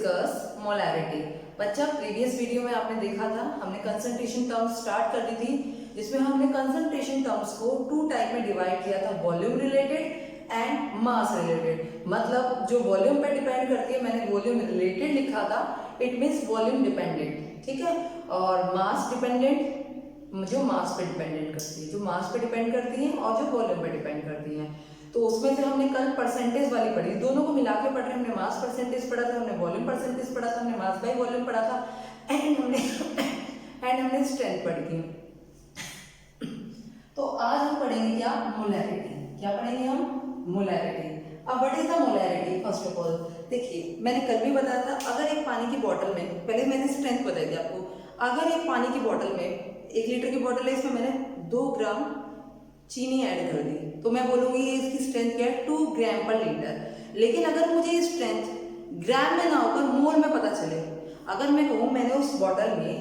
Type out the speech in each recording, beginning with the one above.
Discuss molarity. बच्चा previous video में आपने देखा था, हमने कंसंट्रेशन टर्म्स स्टार्ट कर दी थी, जिसमें हमने कंसंट्रेशन टर्म्स को टू टाइप में डिवाइड किया था, volume related and mass related. मतलब जो वॉल्यूम पे डिपेंड करती है, मैंने वॉल्यूम रिलेटेड लिखा था, इट मीन्स वॉल्यूम डिपेंडेंट, ठीक है। और मास डिपेंडेंट जो मास पे डिपेंडेंट करती है, जो मास पे डिपेंड करती है और जो वॉल्यूम पे डिपेंड करती है। तो उसमें से हमने कल परसेंटेज वाली पढ़ी, दोनों को मिला के पढ़ रहे, हमने मास परसेंटेज पढ़ा था, हमने वॉल्यूम परसेंटेज पढ़ा था, हमने मास बाई वॉल्यूम पढ़ा था, एंड हमने स्ट्रेंथ पढ़ी थी। तो आज हम पढ़ेंगे क्या? मोलैरिटी। क्या पढ़ेंगे हम? मोलैरिटी। अब what is the molarity? First of all देखिए, मैंने कल भी बताया था, अगर एक पानी की बोतल में, पहले मैंने स्ट्रेंथ बताई थी आपको, अगर एक पानी की बोतल में 1 लीटर की बोतल है, इसमें मैंने 2 ग्राम चीनी ऐड कर दी, तो मैं बोलूंगी इसकी स्ट्रेंथ क्या है? 2 ग्राम पर लीटर। लेकिन अगर मुझे स्ट्रेंथ ग्राम में ना होकर मोल में पता चले, अगर मैं कहूँ मैंने उस बोतल में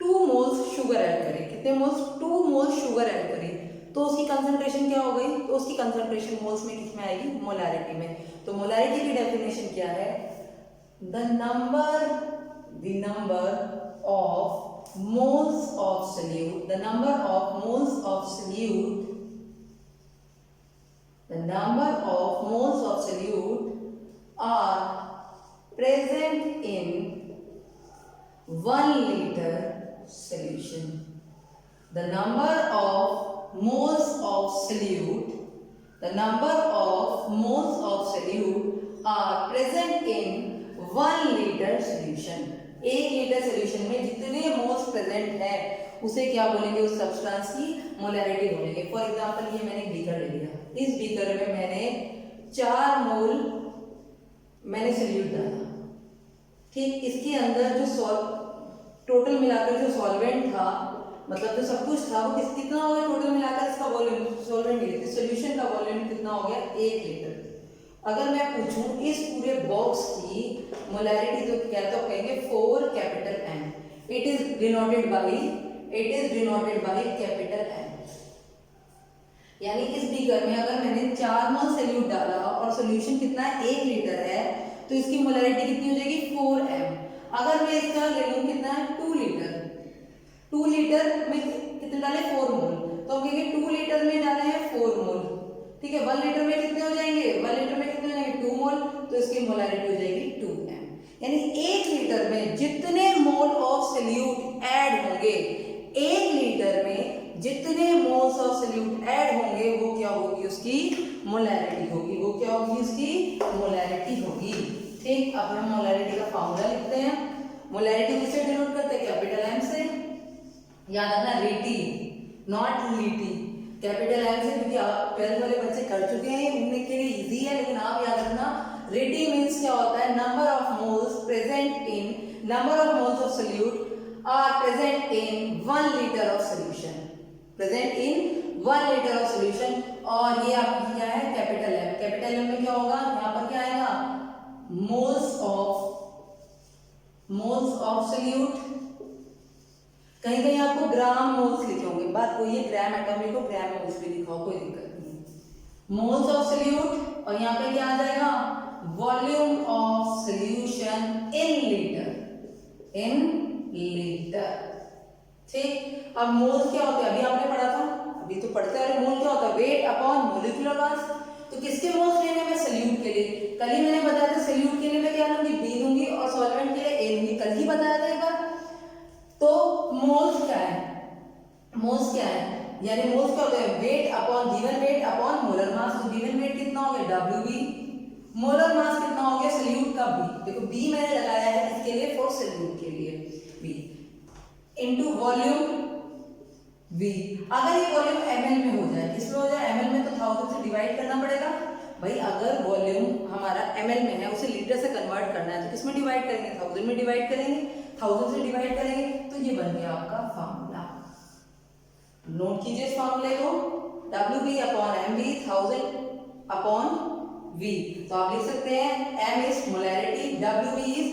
2 मोल्स शुगर ऐड करी, कितने मोल्स? 2 मोल्स शुगर ऐड करी, तो उसकी कंसंट्रेशन क्या हो गई? तो उसकी कंसंट्रेशन मोल्स में किस में आएगी? मोलैरिटी में। तो मोलैरिटी की डेफिनेशन क्या है? The number of moles of solute, the number of moles of solute, the number of moles of solute are present in 1 liter solution. The number of moles of solute, the number of moles of solute are present in 1 liter solution. 1 litre solution में जितने moles present है उसे क्या बोलेंगे? उस substance की molarity बोलेंगे। For example ये मैंने बीकर ले लिया, इस बीकर में मैंने 4 मोल मैंने सोल्यूट डाला, ठीक। इसके अंदर जो टोटल मिलाकर जो सॉल्वेंट था, मतलब जो सब कुछ था, वो कितना हो गया टोटल मिलाकर? इसका वॉल्यूम, सॉल्वेंट सोल्यूशन का वॉल्यूम कितना हो गया? 1 लीटर। अगर मैं पूछूं इस पूरे बॉक्स की मोलैरिटी, तो क्या तो कहेंगे 4 capital M। It is denoted by capital M। यानी इस बीकर में अगर मैंने 4 मोल सोल्यूट डाला और सॉल्यूशन कितना है? 1 लीटर है, तो इसकी मोलैरिटी कितनी हो जाएगी? 4M। अगर मैं इसका ले लूं कितना है? 2 लीटर में कितने डाले? 4 मोल, तो हम कहेंगे 2 लीटर में डाले हैं 4 मोल, ठीक है। 1 लीटर में कितने हो जाएंगे? 1 लीटर में कितने हो जाएंगे? 2 मोल, तो इसकी मोलैरिटी हो जाएगी 2M। यानी 1 लीटर में जितने मोल ऑफ सोल्यूट ऐड होंगे, 1 लीटर में जितने मोल्स ऑफ सोल्यूट ऐड होंगे, वो क्या होगी? उसकी मोलैरिटी होगी। वो क्या होगी? उसकी मोलैरिटी होगी, ठीक। अब हम मोलैरिटी का फार्मूला लिखते हैं। मोलैरिटी किससे डिनोट करते हैं? कैपिटल M से। याद रखना, रीटी नॉट लीटी, कैपिटल M से, क्योंकि आप 12th वाले बच्चे कर चुके हैं, उनके लिए इजी है। लेकिन आप याद रखना, रेटी मींस क्या होता है? Number of moles present in, number of moles of solute are present in 1 litre of solution, present in 1 litre of solution. और ये आपकी क्या है? Capital M। कैपिटल M में क्या होगा? यहाँ पर क्या आएगा? Moles of solute. कहीं कहीं आपको ग्राम मोल्स लिखे होंगे, बात कोई है, ग्राम एटॉमिक को ग्राम मोल्स भी लिखा हो, कोई दिक्कत नहीं। मोल्स ऑफ सोल्यूट, और यहाँ पे क्या आ जाएगा? Volume of solution in litre, ठीक। अब मोल्स क्या होते हैं? अभी आपने पढ़ा था, अभी तो पढ़ते हैं। मोल क्या होता है? Weight upon molecular mass. तो किसके मोल्स लेने हैं? सोल्यूट के लिए। कल ही मैंने बताया था, सोल्यूट के लिए मैं क्या लूंगी? B लूंगी, और सॉल्वेंट के लिए A लूंगी, कल ही बताया था एक बार। तो मोल्स क्या है? यानी मोल्स क्या होते हैं? Weight upon given weight upon molar mass. तो गिवन वेट कितना हो गया? WB। मोलर मास कितना हो गया? सोल्यूट का B। देखो B मैंने लगाया है इसके लिए, फॉर सोल्यूट के लिए B इनटू वॉल्यूम V। अगर ये वॉल्यूम ml में हो जाए, किसमें हो जाए? ml में, तो 1000 से डिवाइड करना पड़ेगा भाई। अगर वॉल्यूम हमारा ml में है, उसे लीटर से कन्वर्ट करना है, तो किसमें डिवाइड करेंगे? 1000 में डिवाइड करेंगे। 1000 से डिवाइड करेंगे, तो ये बन गया आपका फार्मूला। नोट कीजिए इस फार्मूले को, WB upon MV, 1000 upon V। तो आप लिख सकते हैं M is molarity, WB is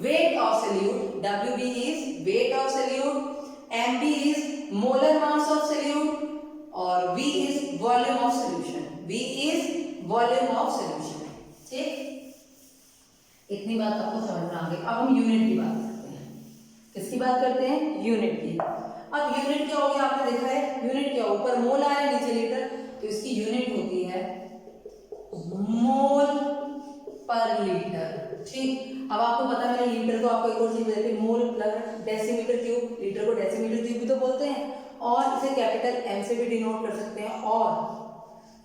weight of solute, MB is molar mass of solute, और V is volume of solution, ठीक। इतनी बात आपको समझ बात करते हैं यूनिट की। अब यूनिट क्या हो गया, आपने देखा है यूनिट क्या, ऊपर मोल आ रहा है नीचे लीटर, तो इसकी यूनिट होती है मोल पर लीटर। ठीक, अब आपको पता है मैंने लीटर को आपको एक और चीज बताई, मोल प्लस डेसीमीटर क्यूब, लीटर को डेसीमीटर क्यूब भी तो बोलते हैं, और इसे कैपिटल एम से भी डिनोट कर सकते हैं, और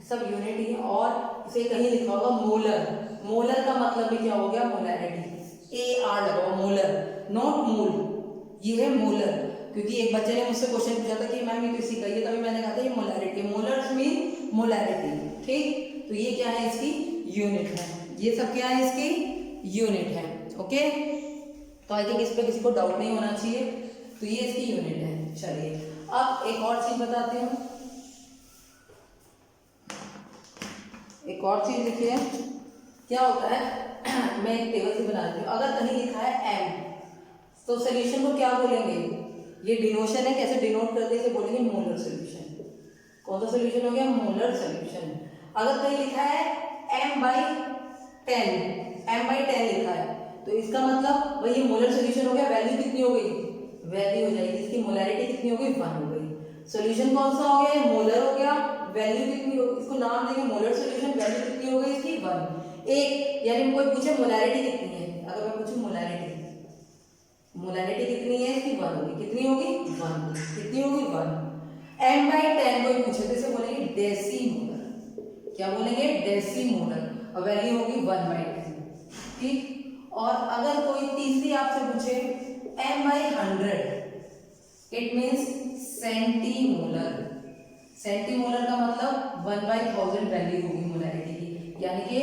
सब यूनिट ही है। और इसे कहीं लिखा होगा मोलर, मोलर का मतलब भी क्या हो गया, मोलैरिटी, ए आर लगाओ, मोलर नॉट मोल, ये है मोलर। क्योंकि एक बच्चे ने मुझसे क्वेश्चन पूछा था कि मैम ये तो सिखाइए, तभी मैंने कहा था ये मोलैरिटी, मोलर्स मीन मोलैरिटी। ठीक, तो ये क्या है, इसकी यूनिट है, ये सब क्या है, इसकी यूनिट है। ओके, तो आई थिंक इस पे किसी को डाउट नहीं होना चाहिए, तो ये इसकी यूनिट है। चलिए अब एक और चीज बताती हूँ, एक और चीज लिखिए, क्या होता है मैं एक टेबल से बना रही हूँ, अगर कहीं लिखा है एम तो सोल्यूशन को क्या बोलेंगे, ये डिनोशन है, कैसे डिनोट करते हैं, इसे बोलेंगे मोलर सोल्यूशन। कौन सा सोल्यूशन हो गया, मोलर सोल्यूशन। अगर कहीं लिखा है m/10, m/10 लिखा है, तो इसका मतलब वही मोलर सोल्यूशन हो गया, वैल्यू कितनी हो गई, वैल्यू हो जाएगी, इसकी मोलैरिटी कितनी हो गई, 1 हो गई। सोल्यूशन कौन सा हो गया, मोलर हो गया, वैल्यू कितनी हो, इसको नाम देंगे मोलर सोल्यूशन, वैल्यू कितनी हो गई इसकी 1। एक यानी कोई पूछे मोलैरिटी कितनी है, अगर मैं पूछूं मोलैरिटी, मोलैरिटी कितनी है इसकी, 1 होगी, कितनी होगी 1, कितनी होगी 1। m/10 कोई पूछे तो इसे बोलेंगे डेसीमोलर, क्या बोलेंगे, डेसीमोलर, और वैल्यू होगी 1/10। ठीक, और अगर कोई तीसरी आपसे पूछे m/100, it means centimolar, centimolar का मतलब 1/1000 वैल्यू होगी मोलैरिटी की, यानी कि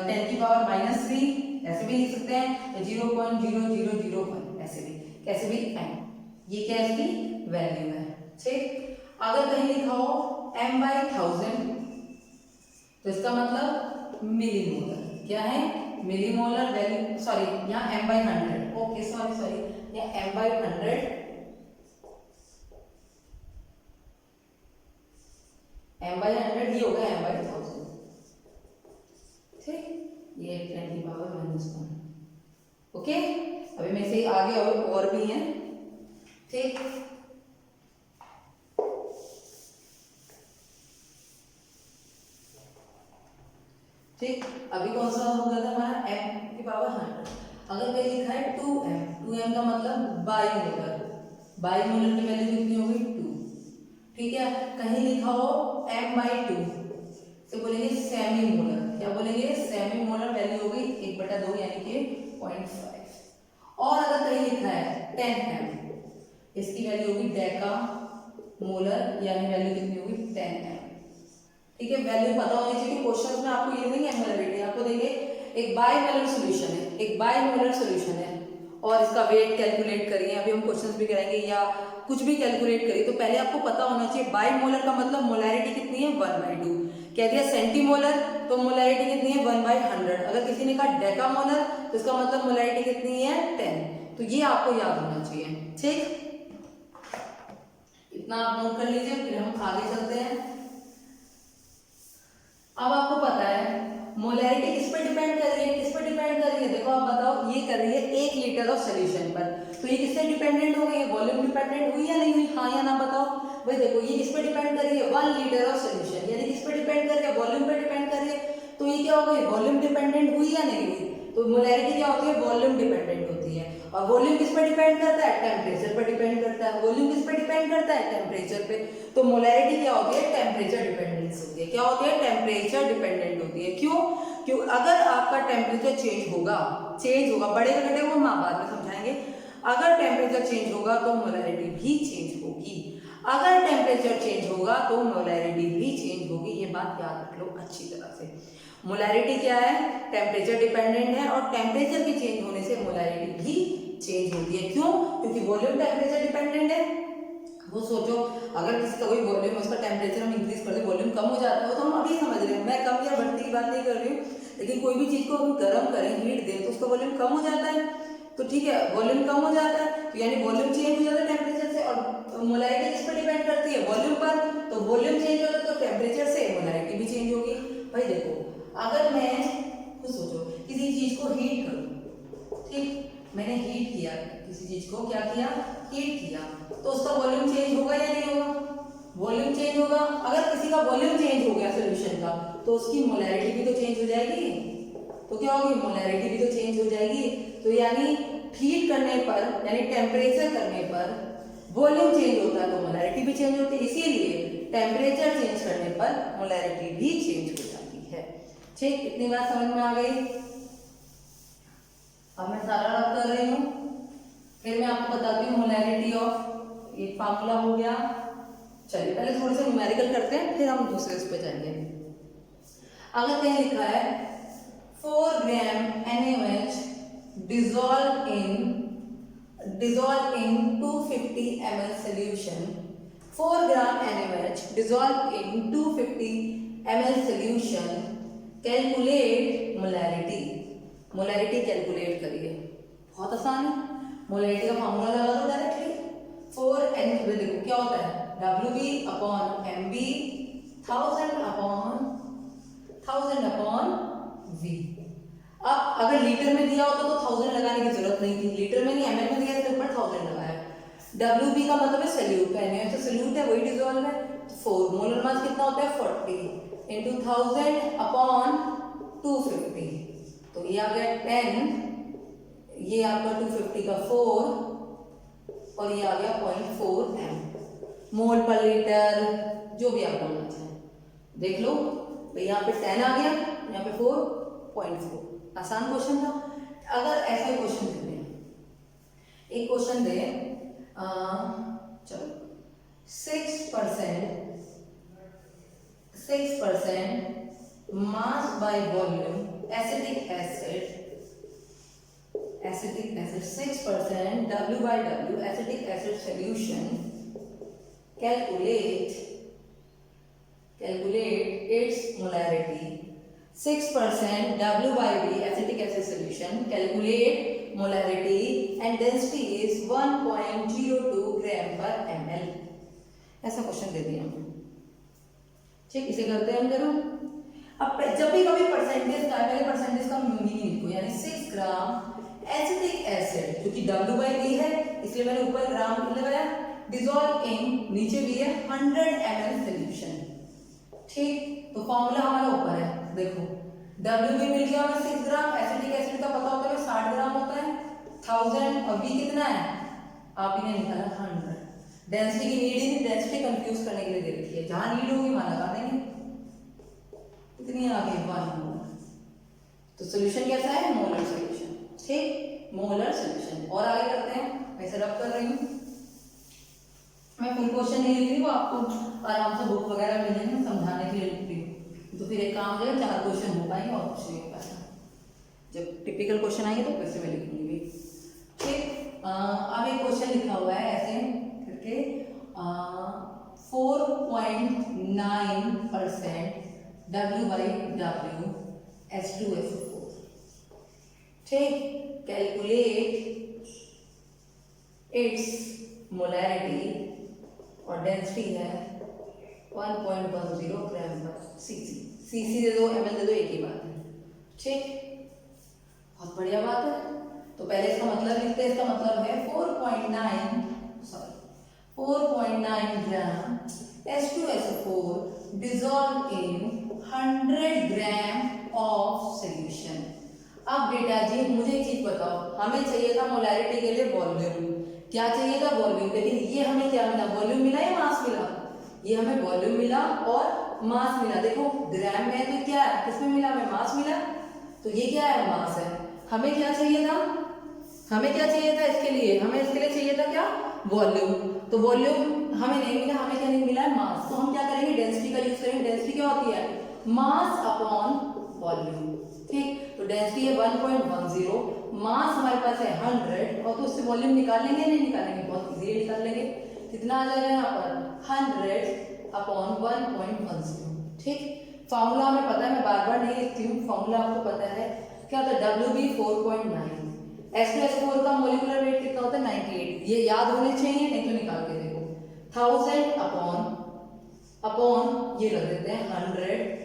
10⁻³ ऐसे भी लिख सकते हैं, 0.0001 ऐसे भी, कैसे भी m, ये क्या इसकी वैल्यू है। ठीक, अगर कहीं लिखा हो m/1000 तो इसका मतलब मिलीमोलर, क्या है, मिलीमोलर वैल्यू, सॉरी यहाँ m/100, ओके सॉरी यहाँ m/100, m/100 ये होगा m/1000। ठीक, ये 10⁻⁻1। ओके, अभी में से आगे और भी हैं। ठीक, ठीक, अभी कौन सा हो गया था हमारा m⁻100। अगर कहीं लिखा है 2m, 2m का मतलब बाईमोलर, बाईमोलर की वैल्यू कितनी होगी 2। ठीक है, कहीं लिखा हो m/2 तो बोलेंगे सेमी मोलर, क्या बोलेंगे, सेमी मोलर, वैल्यू होगी 1/2 यानी कि 0.5। और अगर कहीं लिखा है 10m, इसकी वैल्यू होगी डेका मोलर, यानी वैल्यू कितनी होगी 10m। ठीक है, वैल्यू पता होनी चाहिए, क्वेश्चन में आपको ये नहीं है मोलरिटी, आपको देंगे एक बाईमोलर सॉल्यूशन है, एक बाईमोलर सॉल्यूशन है, और इसका वेट कैलकुलेट करिए, अभी हम क्वेश्चंस भी कराएंगे, या कुछ भी कैलकुलेट करिए, तो पहले आपको पता होना चाहिए बाईमोलर का मतलब मोलैरिटी कितनी है 1/2। कह दिया सेंटीमोलर तो मोलैरिटी कितनी है 1/100। अगर किसी ने कहा डेकामोलर तो इसका मतलब मोलैरिटी कितनी है 10। तो ये आपको याद होना चाहिए। ठीक, इतना आप नोट कर लीजिए, फिर हम आगे चलते हैं। अब आपको पता है मोलैरिटी किस पर डिपेंड कर रही है, किस पर डिपेंड कर रही है, देखो आप बताओ, ये कर रही है 1 लीटर ऑफ सोल्यूशन पर, तो ये किससे डिपेंडेंट हो गई है, वॉल्यूम डिपेंडेंट हुई या नहीं हुई, हाँ या ना बताओ भाई। देखो ये किस पर डिपेंड कर रही है, 1 लीटर ऑफ सोल्यूशन, यानी किस पर डिपेंड कर रही है, वॉल्यूम पर डिपेंड कर रही है, तो ये क्या हो गई, वॉल्यूम डिपेंडेंट हुई या नहीं हुई। तो मोलैरिटी क्या होती है, वॉल्यूम डिपेंडेंट होती है। और वॉल्यूम किस पर डिपेंड करता है, टेम्परेचर पर डिपेंड करता है। वॉल्यूम किस पर डिपेंड करता है, टेम्परेचर पे। तो मोलैरिटी क्या होती है, टेम्परेचर डिपेंडेंस होती है। क्या होती है, टेम्परेचर डिपेंडेंट होती है। क्यों, क्यों, अगर आपका टेम्परेचर चेंज होगा, बढ़ेगा घटेगा वो हम बाद में समझाएंगे। अगर टेम्परेचर चेंज होगा तो मोलैरिटी भी चेंज होगी, अगर टेम्परेचर चेंज होगा तो मोलैरिटी भी चेंज होगी। ये बात याद रख लो अच्छी तरह से। मोलैरिटी क्या है, टेम्परेचर डिपेंडेंट है, और टेम्परेचर के चेंज होने से मोलैरिटी भी चेंज होती है। क्यों, क्योंकि वॉल्यूम टेम्परेचर डिपेंडेंट है। वो सोचो अगर किसी का कोई वॉल्यूम, उसका टेम्परेचर हम इंक्रीज कर दे, वॉल्यूम कम हो जाता है, तो हम अभी समझ रहे हैं, मैं कम या बढ़ती की बात नहीं कर रही हूँ, लेकिन कोई भी चीज को हम गर्म करें, हीट दें, तो उसका वॉल्यूम कम हो जाता है। तो ठीक है, वॉल्यूम कम हो जाता है, तो यानी वॉल्यूम चेंज हो जाता है टेम्परेचर से। और मोलैरिटी किस पर डिपेंड करती है, वॉल्यूम पर। तो वॉल्यूम चेंज होता है तो टेम्परेचर से मोलैरिटी भी चेंज होगी। भाई देखो, अगर मैं खुद सोचो किसी चीज को हीट करूं, ठीक, मैंने हीट किया किसी चीज को, क्या किया, हीट किया, तो उसका वॉल्यूम चेंज होगा या नहीं होगा, वॉल्यूम चेंज होगा। अगर किसी का वॉल्यूम चेंज हो गया सोल्यूशन का तो उसकी मोलैरिटी भी तो चेंज हो जाएगी, तो क्या होगी, मोलैरिटी भी तो चेंज हो जाएगी। तो यानी हीट करने पर यानी टेम्परेचर करने पर वॉल्यूम चेंज होता है तो मोलैरिटी भी चेंज होती है, इसीलिए टेम्परेचर चेंज करने पर मोलैरिटी भी चेंज हो जाती है। ठीक, इतनी बात समझ में आ गई। अब मैं सारा रब कर रही हूँ, फिर मैं आपको बताती हूँ मोलैरिटी ऑफ, एक फार्मूला हो गया। चलिए पहले थोड़े से न्यूमेरिकल करते हैं, फिर हम दूसरे उस पे जाएंगे। अगर कहीं लिखा है 4 ग्राम NaOH dissolved in 250 ml solution, 4 gram NaOH dissolved in 250 ml solution, calculate molarity. Molarity calculate करिए, बहुत आसान है। मोलैरिटी का फॉर्मूला लगा दो डायरेक्टली, 4N, देखो क्या होता है, WB upon MB 1000 upon V। अब अगर लीटर में दिया होता तो 1000 लगाने की जरूरत नहीं थी, लीटर में नहीं ml में दिया तो ऊपर 1000 लगाया। WB का मतलब है सल्यूट, NaOH तो सल्यूट है, वही डिसॉल्व है। 4 मोलर मास कितना होता है, 40 इंटू 1000 अपॉन 250, तो ये आ गया 10, ये आपका 250 का 4 और ये आ गया 0.4 m मोल पर लीटर, जो भी आप बोलना चाहें देख लो। तो यहाँ पे 10 आ गया, यहाँ पे 4.4। आसान क्वेश्चन था। अगर ऐसा क्वेश्चन दे दें, एक क्वेश्चन दे, चलो 6% mass by volume acetic acid 6% W/W acetic acid solution, calculate its molarity। 6% W/V acetic acid solution, calculate molarity and density is 1.02 ग्राम पर ml। ऐसा क्वेश्चन दे दिया हमने, ठीक, इसे करते हैं हम जरूर। अब जब भी कभी परसेंटेज का, पहले परसेंटेज का मीनिंग लिखो, यानी 6 ग्राम एसिटिक एसिड, क्योंकि W/V है इसलिए मैंने ऊपर ग्राम लगाया, डिसॉल्व इन, नीचे भी है 100 ml सॉल्यूशन। ठीक, तो फॉर्मूला हमारा ऊपर है, देखो WB मिल गया हमें 6 ग्राम, एसिटिक एसिड का पता होता है 60 ग्राम होता है, 1000 और V कितना है, आप इन्हें निकाला 100। डेंसिटी की नीड ही नहीं, डेंसिटी कंफ्यूज करने के लिए दे रखी है, जहां नीड होगी वहां लगा देंगे। कितनी आ गई, 1 मोल। तो सॉल्यूशन कैसा है, मोलर सॉल्यूशन। ठीक, मोलर सॉल्यूशन। और आगे करते हैं, मैं इसे रब कर रही हूँ, मैं फुल क्वेश्चन नहीं लिख रही, वो आपको आराम से बुक वगैरह मिलेंगे, समझाने के लिए लिख रही हूँ, तो फिर एक काम जो है 4 क्वेश्चन हो पाएंगे और कुछ नहीं हो पाएगा। जब टिपिकल क्वेश्चन आएंगे तो कैसे मैं लिखूंगी। ठीक, अब एक क्वेश्चन लिखा हुआ है ऐसे करके, 4.9% W/W H2SO4। ठीक, कैलकुलेट इट्स मोलैरिटी और डेंसिटी है 1.10 ग्राम पर cc दे दो, ml दे दो, एक ही बात है। ठीक, बहुत बढ़िया बात है। तो पहले इसका मतलब लिखते हैं, इसका मतलब है 4.9 ग्राम H2SO4 dissolved in 100 gram of solution. अब बेटा जी मुझे एक चीज बताओ, हमें चाहिए था मोलैरिटी के लिए वॉल्यूम, क्या चाहिए था, वॉल्यूम, लेकिन ये हमें क्या मिला, वॉल्यूम मिला या मास मिला, ये हमें वॉल्यूम मिला और मास मिला। देखो ग्राम में तो क्या है, किसमें मिला, हमें मास मिला, तो ये क्या है, मास है। हमें क्या चाहिए था, हमें क्या चाहिए था इसके लिए, हमें इसके लिए चाहिए था क्या, वॉल्यूम। तो वॉल्यूम हमें नहीं मिला, हमें क्या नहीं मिला है, मास। तो हम क्या करेंगे, डेंसिटी का यूज करेंगे। डेंसिटी क्या होती है, मास अपॉन वॉल्यूम। ठीक, तो डेंसिटी है 1.10, मास हमारे पास है 100, और तो उससे वॉल्यूम निकाल लेंगे, नहीं निकालेंगे, बहुत इजीली निकाल लेंगे। कितना आ जाएगा यहाँ पर, 100 अपॉन 1.10। ठीक, फॉर्मूला हमें पता है, मैं बार बार नहीं लिखती हूँ, फॉर्मूला आपको पता है क्या होता है, WB 4.9, H2SO4 का मोलिकुलर वेट कितना होता है, 98। ये याद होने चाहिए, नहीं तो निकाल के देखो, 1000 अपॉन ये रख देते हैं 100।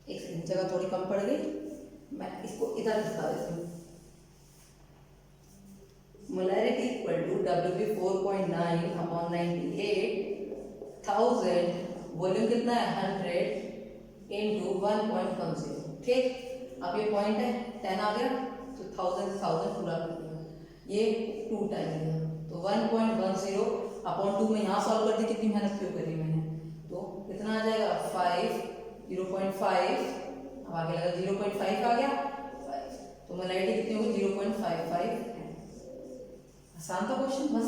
एक जगह थोड़ी कम पड़ गई, मैं इसको इधर दिखा देती हूँ। WB 4.9 अपॉन 98,000, वॉल्यूम कितना है 100 इंटू 1.10। ठीक, अब ये पॉइंट है 10 आ गया तो 1000 से 1000 पूरा कर दिया, ये 2 टाइम है तो 1.10 अपॉन 2 में यहाँ सॉल्व कर दी, कितनी मेहनत क्यों करी मैंने, तो कितना आ जाएगा 5, 0.5, अब आगे लगा 0.5 आ गया 5, तो मोलैरिटी कितनी होगी 0.55। आसान था क्वेश्चन, बस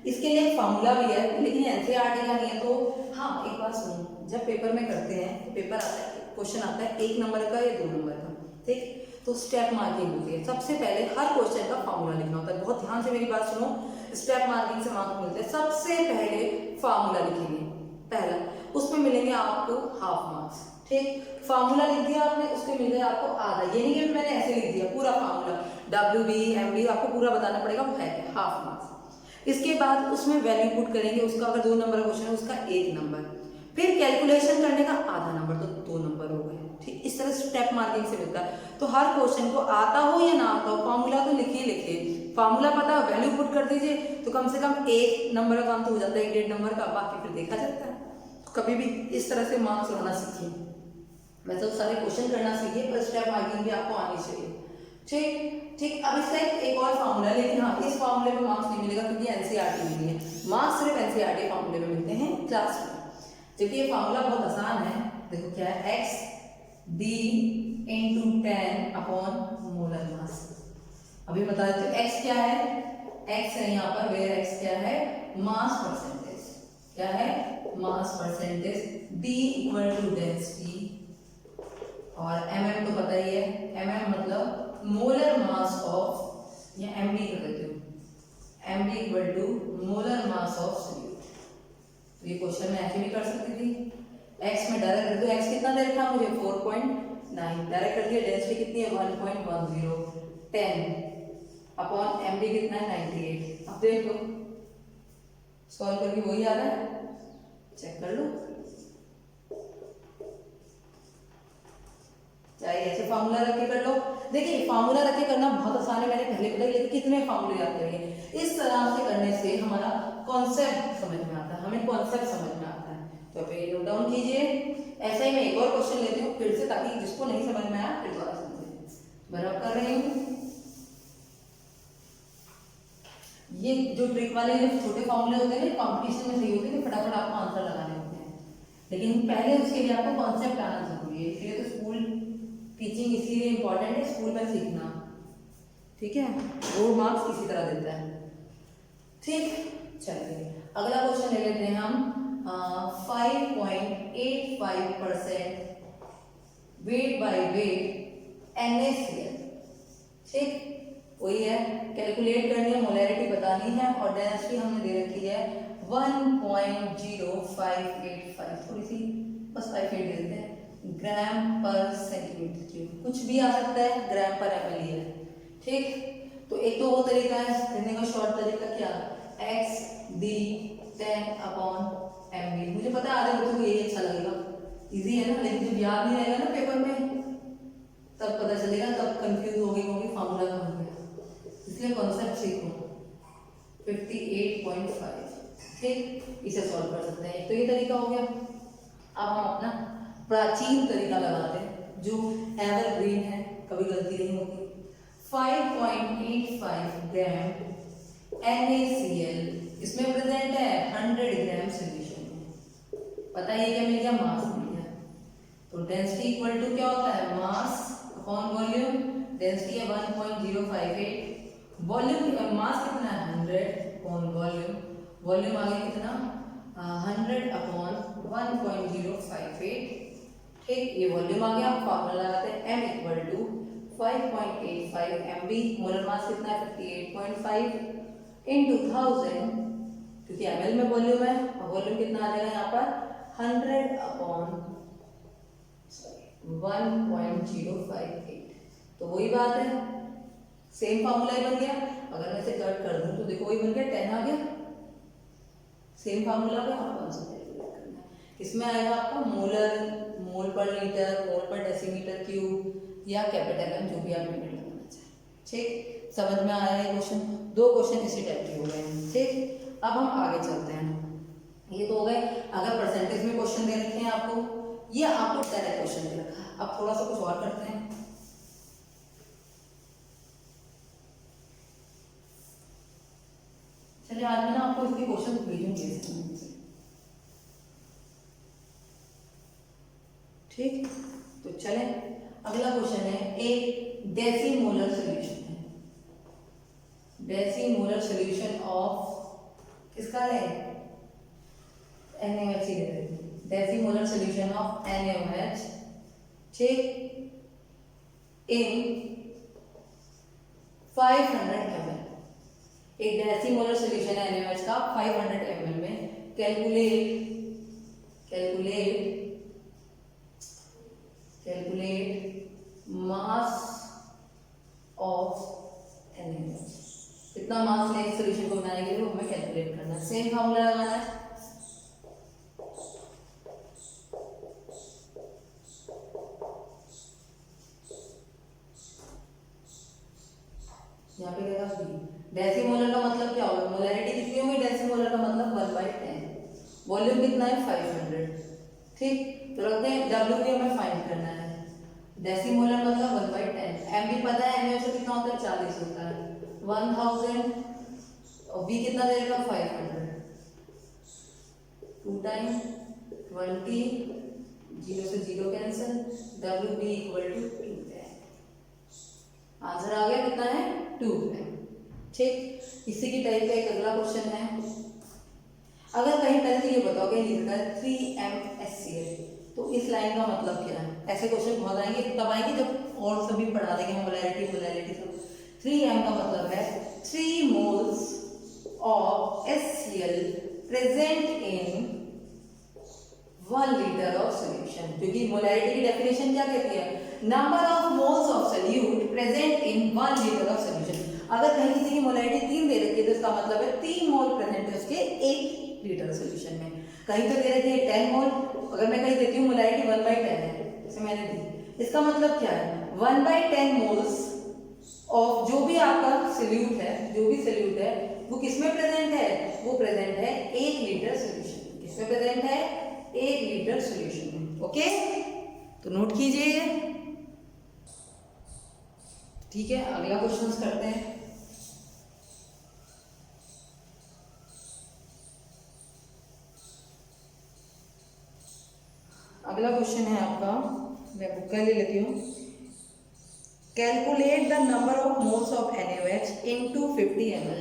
इसके लिए एक फार्मूला भी है लेकिन एनसीईआरटी का नहीं है। तो हाँ एक बात सुनो, जब पेपर में करते हैं तो पेपर आता है, क्वेश्चन आता है 1 नंबर का या 2 नंबर का, ठीक, तो स्टेप मार्किंग होती है। सबसे पहले हर क्वेश्चन का फार्मूला लिखना होता है, बहुत ध्यान से मेरी बात सुनो, स्टेप मार्किंग से मार्क्स मिलते हैं। सबसे पहले फार्मूला लिखेंगे पहला, उसमें मिलेंगे आपको हाफ मार्क्स, ठीक, फार्मूला लिख दिया आपने, उसके मिल गया आपको आधा, ये नहीं कि मैंने ऐसे लिख दिया पूरा फार्मूला WB MB आपको पूरा बताना पड़ेगा, वो है हाफ मार्क्स। इसके बाद उसमें वैल्यू पुट करेंगे, उसका अगर 2 नंबर का क्वेश्चन है उसका 1 नंबर, फिर कैलकुलेशन करने का आधा नंबर, तो 2 नंबर हो गए, ठीक, इस तरह स्टेप मार्किंग से मिलता है। तो हर क्वेश्चन को आता हो या ना आता हो फार्मूला तो लिखिए, फार्मूला पता वैल्यू पुट कर दीजिए, तो कम से कम 1 नंबर का काम तो हो जाता है, 1.5 नंबर का, बाकी फिर देखा जाता है। कभी भी इस तरह से मार्क्स लाना सीखिए, मतलब सारे क्वेश्चन करना सीखिए, पर स्टेप मार्किंग भी आपको आनी चाहिए, ठीक ठीक। अब इसका एक और फार्मूला है, लेकिन हाँ इस फार्मूले में मार्क्स नहीं मिलेगा क्योंकि एनसीईआरटी नहीं है, मार्क्स सिर्फ एनसीईआरटी फार्मूले में मिलते हैं क्लास में। जबकि ये फार्मूला बहुत आसान है, देखो क्या है, x d into 10 upon molar mass. अभी बता देते हो x क्या है, x है यहाँ पर, वेयर x क्या है, मास परसेंटेज, क्या है mass percentage, d equal to density, और mm तो पता ही है, mm मतलब मोलर मास ऑफ, या mb कर देते हो, mb equal to molar mass of solute. तो ये क्वेश्चन में ऐसे भी कर सकती थी, x में डायरेक्ट कर दो, x कितना दे रखा मुझे 4.9, डायरेक्ट कर दिया, डेंसिटी कितनी है 1.10, 10 अपॉन mb कितना है 98। अब देख लो सॉल्व करके वही आ रहा है, चेक कर लो, चाहे ऐसे फार्मूला रख के कर लो। देखिए फार्मूला रख के करना बहुत आसान है, मैंने पहले बताया, लेकिन कितने फार्मूले याद करेंगे, इस तरह से करने से हमारा कॉन्सेप्ट समझ में आता है, हमें कॉन्सेप्ट समझ में आता है। तो आप ये नोट डाउन कीजिए। ऐसा ही मैं एक और क्वेश्चन लेती हूँ फिर से, ताकि जिसको नहीं समझ में आया फिर दोबारा समझे। बराबर कर रही हूँ, ये जो ट्रिक वाले जो छोटे फार्मूले होते हैं कॉम्पिटिशन में सही होते हैं, फटाफट आपको आंसर लगाने होते हैं, लेकिन पहले उसके लिए आपको कॉन्सेप्ट आना जरूरी है। इसलिए तो स्कूल टीचिंग इसीलिए इम्पोर्टेंट है, स्कूल में सीखना, ठीक है, बोर्ड मार्क्स इसी तरह देता है, ठीक। चलिए अगला क्वेश्चन ले लेते हैं हम, 5.85% वेट बाय वेट NaCl, ठीक, वही है, कैलकुलेट करनी है, मोलैरिटी बतानी है, और डेंसिटी हमने दे रखी है 1.0585, थोड़ी सी बस 5 दे देते हैं, ग्राम पर सेंटीमीटर क्यूब, कुछ भी आ सकता है, ग्राम पर ml है, ठीक। तो एक तो वो तरीका है करने का, शॉर्ट तरीका क्या, x d 10 अपॉन mb, मुझे पता है आधे बच्चों को यही अच्छा लगेगा, इजी है ना, लेकिन जब याद नहीं रहेगा ना पेपर में तब पता चलेगा, तब कंफ्यूज हो गई होगी फार्मूला का हो गया, इसलिए कॉन्सेप्ट सीखो। 58.5, ठीक, इसे सॉल्व कर सकते हैं, एक तो ये तरीका हो गया। अब हम अपना प्राचीन तरीका लगाते हैं जो एवरग्रीन है, कभी गलती नहीं होगी। 5.85 ग्राम NaCl, इसमें प्रेजेंट है 100 ग्राम सॉल्यूशन में, पता है क्या मिल गया, मास मिल गया। तो डेंसिटी इक्वल टू क्या होता है, मास अपॉन वॉल्यूम, डेंसिटी है 1.058, वॉल्यूम मास कितना है 100 अपॉन वॉल्यूम, वॉल्यूम आगे कितना 100 अपॉन 1.058, ठीक, ये वॉल्यूम आ गया। फार्मूला लगाते हैं m equal to 5.85 mb, molar mass कितना है 58.5 इंटू 1000, क्योंकि ml में वॉल्यूम है, और वॉल्यूम कितना आ जाएगा यहाँ पर 100 अपॉन 1.058, तो वही बात है, सेम फार्मूला ही बन गया। अगर मैं इसे कट कर दूं तो देखो वही बन गया, 10 आ गया, सेम फार्मूला का आपको आंसर कैलकुलेट करना है। इसमें आएगा आपका मोलर, मोल पर लीटर, मोल पर डेसीमीटर क्यूब, या कैपिटल M, जो भी आप यूनिट लगाना चाहें, ठीक। समझ में आ रहा है क्वेश्चन? 2 क्वेश्चन इसी टाइप के हो गए हैं। ठीक, अब हम आगे चलते हैं। ये तो हो गए अगर परसेंटेज में क्वेश्चन दे रखे हैं आपको, ये आपको डायरेक्ट क्वेश्चन दे रखा है। अब थोड़ा सा कुछ और करते हैं। चलिए आज मैं ना आपको इसके क्वेश्चन भेजूंगी। ठीक, तो चले अगला क्वेश्चन है, एक डेसीमोलर सॉल्यूशन है। डेसीमोलर सॉल्यूशन ऑफ किसका है? NaOH। डेसीमोलर सॉल्यूशन ऑफ NaOH, ठीक, इन 500 ml। एक डेसीमोलर सॉल्यूशन है NaOH का 500 ml में। Calculate mass of NaOH। कितना मास ले इस सॉल्यूशन को बनाने के लिए, वो हमें कैलकुलेट करना है। सेम फार्मूला लगाना है। यहाँ पे क्या था? डेसीमोलर का मतलब क्या होगा? मोलैरिटी कितनी होगी? डेसीमोलर का मतलब 1/10। वॉल्यूम कितना है? 500। ठीक, तो रखते हैं डब्ल्यू हमें फाइंड करना है। डेसीमोलर मतलब 1/10। एम भी पता है, NaOH कितना होता है? 40 होता है। 1000 और बी कितना देगा? 500। 2 टाइम 20, 0 से 0 cancel, W B equal to 2 है। आंसर आ गया कितना है? 2 है। ठीक, इसी की टाइप का एक अगला क्वेश्चन है। अगर कहीं पहले तो ये बताओ कि लिखा है 3MHCl, तो इस लाइन का मतलब क्या है? ऐसे क्वेश्चन बहुत आएंगे, तब आएंगे जब और सभी पढ़ा देंगे, मोलैरिटी सब। 3M का मतलब है 3 moles of HCl present in 1 liter of solution। क्योंकि मोलैरिटी की डेफिनेशन क्या कहती है? Number of moles of solute present in 1 litre of solution. अगर कहीं किसी की मोलैरिटी 3 दे रखी है तो इसका मतलब है 3 मोल प्रेजेंट है उसके 1 लीटर सोल्यूशन में। कहीं तो दे रखी है 10 मोल, अगर मैं कहीं देती हूँ मोलैरिटी 1/10 है, जैसे मैंने दी, इसका मतलब क्या है? 1/10 मोल्स ऑफ जो भी आपका सोल्यूट है, वो किसमें प्रेजेंट है? वो प्रेजेंट है 1 लीटर सोल्यूशन। किसमें प्रेजेंट है? 1 लीटर सोल्यूशन में। ओके, तो नोट कीजिए। ठीक है, अगला क्वेश्चन करते हैं। अगला क्वेश्चन है आपका, मैं बुक कर ले लेती हूँ। Calculate the number of moles of NaOH into 50 ml।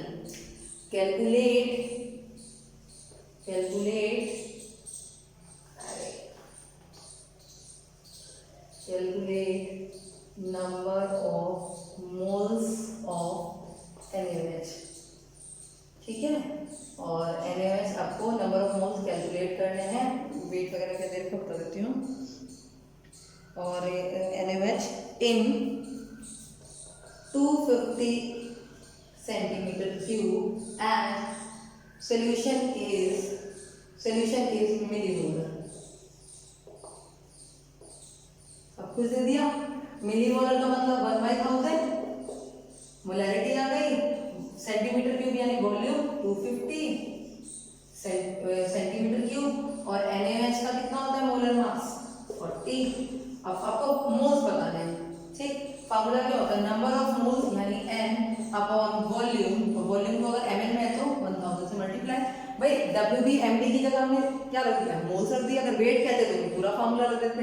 Calculate number of moles of NaOH। ठीक है, और NaOH आपको नंबर ऑफ मोल्स कैलकुलेट करने हैं। वेट वगैरह क्या देर को बता देती हूँ। और NaOH in 250 centimetre cube and solution is millimolar. सब कुछ दे दिया। मिलीमोलर का मतलब 1/1000, मोलैरिटी आ गई, सेंटीमीटर क्यूब यानी वॉल्यूम 250 सेंटीमीटर क्यूब, और NaOH का कितना होता है मोलर मास? 40। अब आपको मोल्स बताने हैं। ठीक, फार्मूला क्या होता है? नंबर ऑफ मोल्स यानी N अपॉन वॉल्यूम। वॉल्यूम को अगर ml में है तो 1000 से मल्टीप्लाई। भाई WB MD की जगह हमने क्या रख दिया? मोल्स रख दिया। अगर वेट कहते तो पूरा फार्मूला रख देते।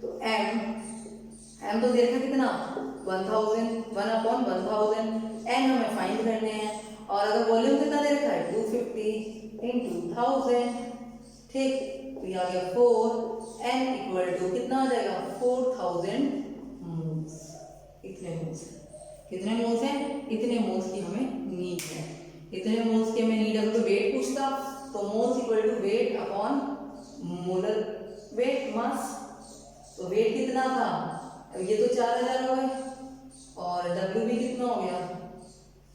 तो M तो देखा कितना? 1000, 1/1000। N हमें फाइंड करने हैं, और अगर वॉल्यूम कितना दे रखा है? 250 × 1000। ठीक, तो ये आ गया 4। N इक्वल टू कितना आ जाएगा? 4000 मोल्स। इतने मोल्स कितने मोल्स हैं? इतने मोल्स की हमें नीड है। इतने मोल्स की हमें नीड है। अगर वेट पूछता तो moles equal to weight upon molar weight mass. तो वेट कितना था? ये तो 4000 हो गए, और WB कितना हो गया?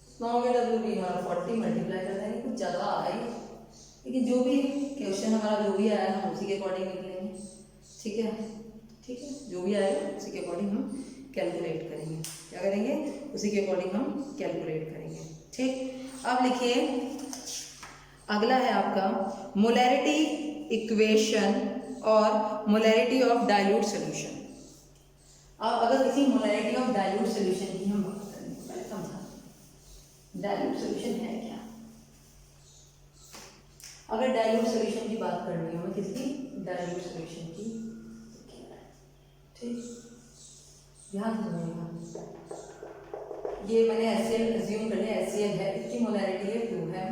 कितना हो गया WB हमारा? 40 मल्टीप्लाई कर देंगे, कुछ ज़्यादा आ रहा है, लेकिन जो भी क्वेश्चन हमारा जो भी आया हम उसी के अकॉर्डिंग निकलेंगे। ठीक है, जो भी आएगा उसी के अकॉर्डिंग हम कैलकुलेट करेंगे। क्या करेंगे? उसी के अकॉर्डिंग हम कैलकुलेट करेंगे। ठीक, अब लिखिए अगला है आपका मोलैरिटी इक्वेशन और मोलैरिटी ऑफ डाइल्यूट सॉल्यूशन। अब अगर किसी मोलैरिटी ऑफ डाइल्यूट सॉल्यूशन की हम बात करें तो पहले समझा डाइल्यूट सॉल्यूशन है क्या। अगर डाइल्यूट सॉल्यूशन की बात करनी हो किसी डाइल्यूट सॉल्यूशन की, ठीक, ध्यान रखिएगा, ये मैंने HCl अज्यूम कर लिया, HCl है, इसकी मोलैरिटी है 2 है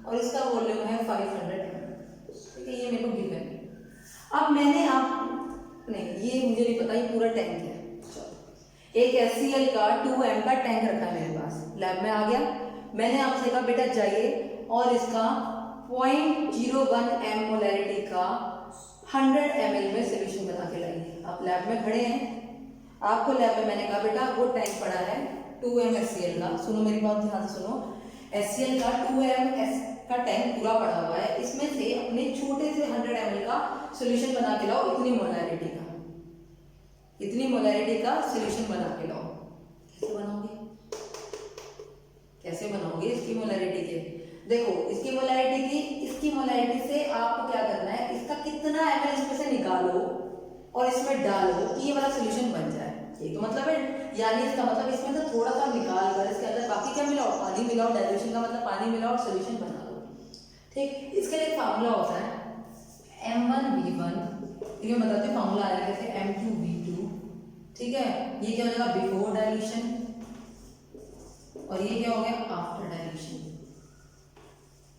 और इसका वॉल्यूम है 500 ml। ठीक है, ये मेरे को गिवन है। अब मैंने आप नहीं, ये मुझे नहीं पता, ये पूरा टैंक है। एक HCl का 2m का टैंक रखा है मेरे पास, लैब में आ गया, मैंने आपसे कहा बेटा जाइए और इसका 0.01 m मोलैरिटी का 100 ml में सोल्यूशन बना के लाइए। आप लैब में खड़े हैं, आपको लैब में मैंने कहा बेटा वो टैंक पड़ा है 2m HCl का, सुनो मेरी बात ध्यान से सुनो, HCl का 2m का टैंक पूरा पड़ा हुआ है, इसमें से अपने छोटे से 100 ml का सोल्यूशन बना के लाओ, इतनी मोलैरिटी का, इतनी मोलैरिटी का सोल्यूशन बना के लाओ। कैसे बनाओगे? कैसे बनाओगे इसकी मोलैरिटी के? देखो इसकी मोलैरिटी से आपको क्या करना है, इसका कितना ml इसमें से निकालो और इसमें डालो कि ये वाला सोल्यूशन बन जाए। ये तो मतलब है, यानी इसका मतलब इसमें से थोड़ा सा निकाल कर इसके अंदर बाकी क्या मिलाओ, पानी मिलाओ, डाइल्यूशन का मतलब पानी मिलाओ और सोल्यूशन बना लो। ठीक, इसके लिए फार्मूला होता है M1V1, ये बताते हैं फार्मूला आया कैसे, M2V2। ठीक है, ये क्या हो जाएगा बिफोर डाइल्यूशन और ये क्या हो गया आफ्टर डाइल्यूशन।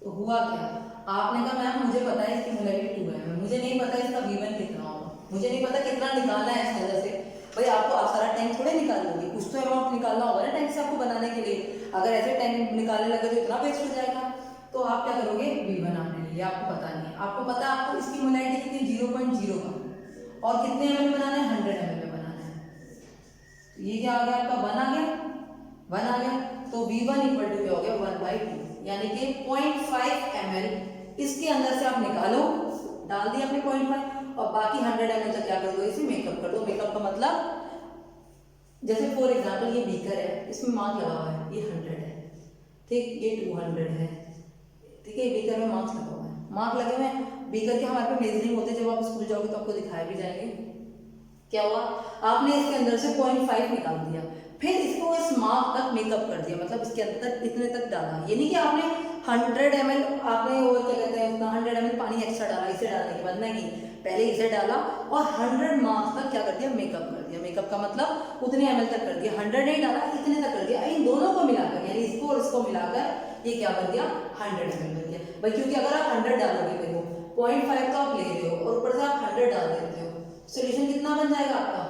तो हुआ क्या, आपने कहा मैम मुझे पता है इसकी मोलैरिटी 2 है, मुझे नहीं पता इसका V1 कितना होगा, मुझे नहीं पता कितना निकालना है इसके अंदर से। भाई आपको आप सारा टैंक थोड़े निकाल लोगे, कुछ तो अमाउंट निकालना होगा ना टैंक से आपको बनाने के लिए। अगर ऐसे टैंक निकालने लगे तो इतना वेस्ट हो जाएगा। तो आप क्या करोगे, V1 आपने लिया, आपको पता नहीं है, आपको पता है आपको इसकी मोलैरिटी कितनी 0.01 और कितने ml बनाना है, 100 ml में बनाना है। तो ये क्या आ गया आपका 1 आ गया, 1 आ गया, तो V1 इक्वल टू क्या हो गया 1/2, यानी कि 0.5 ml इसके अंदर से आप निकालो, डाल दिया आपने 0.5 और बाकी 100 ml तक क्या कर दो, इसे मेकअप कर दो। मेकअप का मतलब जैसे फॉर एग्जांपल ये बीकर है, इसमें मार्क लगा हुआ है, ये 100 है, ठीक, ये 200 है, ठीक है, बीकर में मार्क्स लगा हुआ है, मार्क लगे हुए हैं बीकर के, हमारे पे मेजरिंग होते हैं, जब आप स्कूल जाओगे तो आपको दिखाए भी जाएंगे। क्या हुआ, आपने इसके अंदर से 0.5 निकाल दिया, फिर इसको इस मार्क तक मेकअप कर दिया, मतलब इसके अंदर इतने तक डाला। ये नहीं कि आपने 100 ml आपने वो क्या कहते हैं उतना 100 ml पानी एक्स्ट्रा डाला इसे डालने के बाद, नहीं, पहले इसे डाला और 100 मार्क्स तक क्या कर दिया, मेकअप कर दिया। मेकअप का मतलब उतने ml तक कर दिया, 100 नहीं डाला, इतने तक कर दिया। इन दोनों को मिलाकर यानी इसको और इसको मिलाकर ये क्या बन गया 100 ml बन गया भाई, क्योंकि अगर आप 100 डालोगे देखो 0.5 तो आप ले रहे हो और ऊपर से आप 100 डाल देते हो, सोल्यूशन कितना बन जाएगा आपका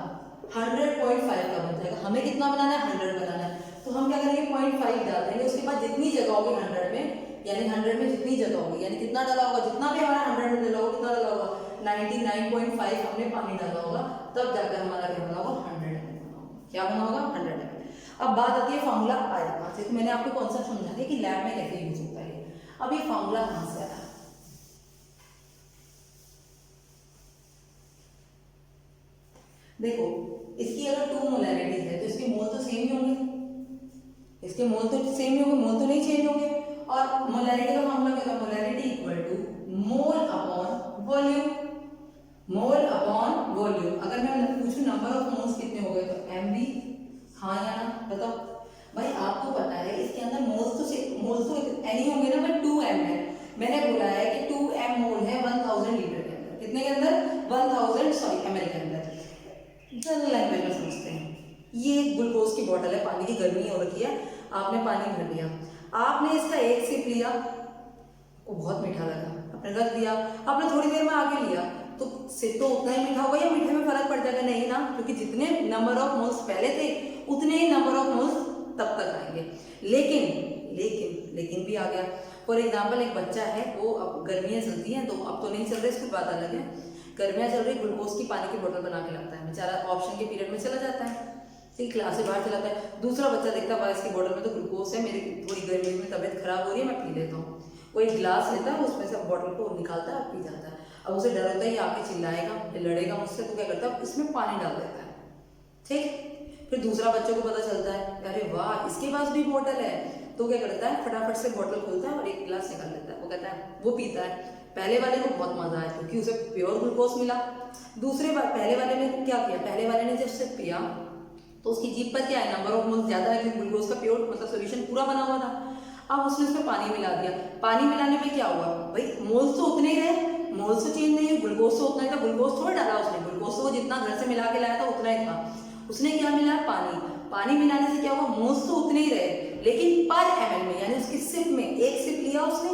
100.5 का बन जाएगा। हमें कितना बनाना है 100 बनाना है, तो हम क्या करेंगे 0.5 डाल देंगे, उसके बाद जितनी जगह होगी 100 में, यानी 100 में जितनी जगह होगी यानी कितना डाला होगा, जितना भी हमारा 100 में डाला होगा कितना डाला होगा 99.5 हमने पानी डाला होगा, तब जाकर हमारा क्या बना होगा 100 ml बना होगा। क्या बना होगा 100 ml। अब बात आती है फार्मूला आया कहाँ से, तो मैंने आपको कॉन्सेप्ट समझा दिया कि लैब में कैसे यूज होता है। अब ये फार्मूला कहाँ से आया, देखो इसकी अगर 2 मोलैरिटी है तो इसके मोल तो सेम ही होंगे, इसके मोल तो सेम ही होंगे, मोल तो नहीं चेंज होंगे। और मोलैरिटी का फार्मूला क्या था, molarity equal to mole upon volume, mole upon volume. अगर मैं पूछूं नंबर ऑफ मोल्स कितने हो गए तो mv, हाँ या ना बताओ। भाई आपको पता है इसके अंदर मोल्स तो एनी होंगे ना, भाई 2m है, मैंने बोला है कि 2m मोल है 1000 लीटर के अंदर, कितने के अंदर 1000 ml के अंदर। जनरल लैंग्वेज में समझते हैं, ये ग्लूकोज की बोतल है, पानी की गर्मी हो रखी है, आपने पानी भर लिया, आपने इसका एक सिप लिया, वो बहुत मीठा लगा, आपने रख दिया, आपने थोड़ी देर में आके लिया, तो सिप तो उतना ही मीठा होगा या मीठे में फर्क पड़ जाएगा, नहीं ना, क्योंकि जितने नंबर ऑफ मोल्स पहले थे उतने ही नंबर ऑफ मोल्स तब तक आएंगे। लेकिन भी आ गया, फॉर एग्जाम्पल एक बच्चा है, वो अब गर्मियाँ चलती हैं, तो अब तो नहीं चल रही, इसकी बात अलग है, गर्मियाँ चल रही, ग्लूकोज की पानी की बोतल बना के लाता है बेचारा, ऑप्शन के पीरियड में चला जाता है, ठीक, क्लास से बाहर चला जाता है, दूसरा बच्चा देखता है इसकी बोतल में तो ग्लूकोज है, मेरी थोड़ी गर्मी में तबीयत खराब हो रही है, मैं पी लेता हूँ, वो एक गिलास लेता है, उसमें से बोतल को निकालता है और पी जाता है। अब उसे डर होता है ये आके चिल्लाएगा, लड़ेगा मुझसे, तो क्या करता है इसमें पानी डाल देता है, ठीक, फिर दूसरा बच्चों को पता चलता है अरे वाह इसके पास भी बोतल है, तो क्या करता है फटाफट से बोतल खोलता है और एक गिलास निकाल लेता है, वो कहता है वो पीता है। पहले वाले को बहुत मजा आया क्योंकि उसे प्योर ग्लूकोज मिला। दूसरे बार पहले वाले ने क्या किया, पहले वाले ने जब उसे पिया तो उसकी जीभ पर क्या है, नंबर ऑफ मोल्स ज्यादा है क्योंकि ग्लूकोज का प्योर मतलब सोल्यूशन पूरा बना हुआ था। अब उसने उसमें पानी मिला दिया, पानी मिलाने पे क्या हुआ भाई, मोल्स तो उतने ही रहे, मोल्स तो चेंज नहीं है, ग्लूकोज तो उतना ही था, ग्लूकोज थोड़ा डाला उसने, ग्लूकोज तो वो जितना घर से मिला के लाया था उतना ही था। उसने क्या मिलाया, पानी, पानी मिलाने से क्या हुआ, मोल्स तो उतने ही रहे लेकिन पर एमएल में यानी उसकी सिप में, एक सिप लिया उसने,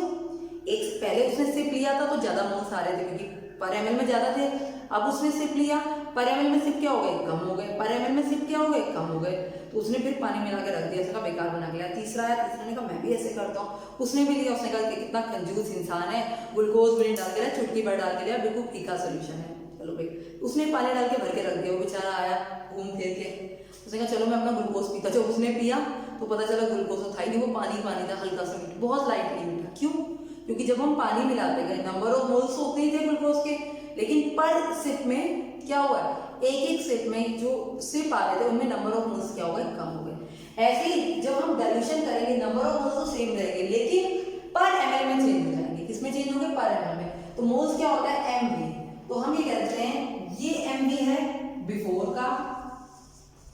एक पहले उसने सिप लिया था तो ज्यादा मोल्स आ रहे थे क्योंकि पर एमएल में ज्यादा थे। अब उसने सिप लिया, पर एमएल में सिप क्या हो गए, कम हो गए, पर एमएल में सिप क्या हो गए, कम हो गए, तो उसने फिर पानी मिला के रख दिया, उसका बेकार बना के लाया। तीसरा है, तीसरा ने कहा मैं भी ऐसे करता हूँ, उसने भी लिया, उसने कहा कि कितना कंजूस इंसान है, ग्लूकोज भी नहीं डाल के लिया, चुटकी भर डाल के लिया, बिल्कुल फीका सोल्यूशन है, चलो भाई। उसने पानी डाल के भर के रख दिया, वो बेचारा आया घूम फिर के, उसने कहा चलो मैं अपना ग्लूकोज पीता। जब उसने पिया तो पता चला ग्लूकोज तो था ही नहीं, वो पानी पानी था, हल्का सा मीठा, बहुत लाइटली मीठा। क्यों, क्योंकि जब हम पानी मिलाते गए नंबर ऑफ मोल्स तो उतने ही थे ग्लूकोज के, लेकिन पर सिप में क्या हुआ, एक एक सिप में जो सिप आ रहे थे उनमें नंबर ऑफ मोल्स क्या हो गए, कम हो गए। ऐसे ही जब हम डाइल्यूशन करेंगे नंबर ऑफ मोल्स तो सेम रहेंगे लेकिन पर एमएल में चेंज हो जाएंगे। किसमें चेंज होंगे, पर एमएल में। तो मोल्स क्या होता है, एमवी, तो हम ये कहते हैं ये एमवी है बिफोर का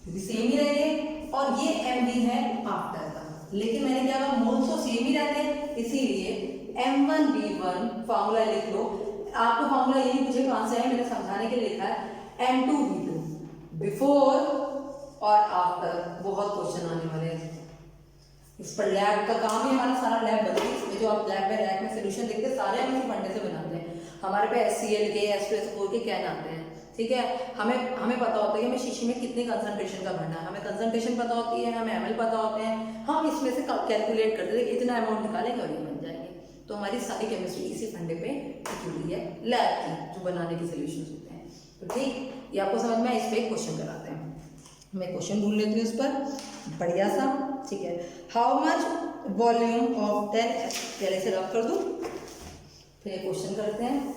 क्योंकि सेम ही रहेंगे, और ये एमवी है आफ्टर का, लेकिन मैंने क्या कहा मोल्स तो सेम ही रहते हैं, इसीलिए M1V1 फार्मूला लिख लो। आपको फार्मूला ये नहीं पूछे कहां से है, मैंने समझाने के लिए लिखा है M2V2 बिफोर और आफ्टर। बहुत क्वेश्चन आने वाले हैं इस पर, लैब का काम ही हमारा सारा लैब बनती है, इसमें जो आप लैब में रैक में सोल्यूशन देखते हैं सारे हम इसी फंडे से बनाते हैं। हमारे पे HCl के H2SO4 के कैन आते हैं, ठीक है, हमें पता होता है कि हमें शीशी में कितने कंसंट्रेशन का भरना है, हमें कंसंट्रेशन पता होती है, हमें एमएल पता होते हैं, हम इसमें से कैलकुलेट करते हैं इतना अमाउंट निकालेंगे और ये बन जाएंगे। तो हमारी सारी केमिस्ट्री इसी फंडे पे टिकी हुई है लैब की, जो बनाने के सोल्यूशन होते हैं। तो ठीक, ये आपको समझ में इस पे क्वेश्चन कराते हैं, मैं क्वेश्चन ढूंढ लेती हूँ इस पर बढ़िया सा, ठीक है। हाउ मच वॉल्यूम ऑफ 10, पहले से रब कर दूं फिर ये क्वेश्चन करते हैं।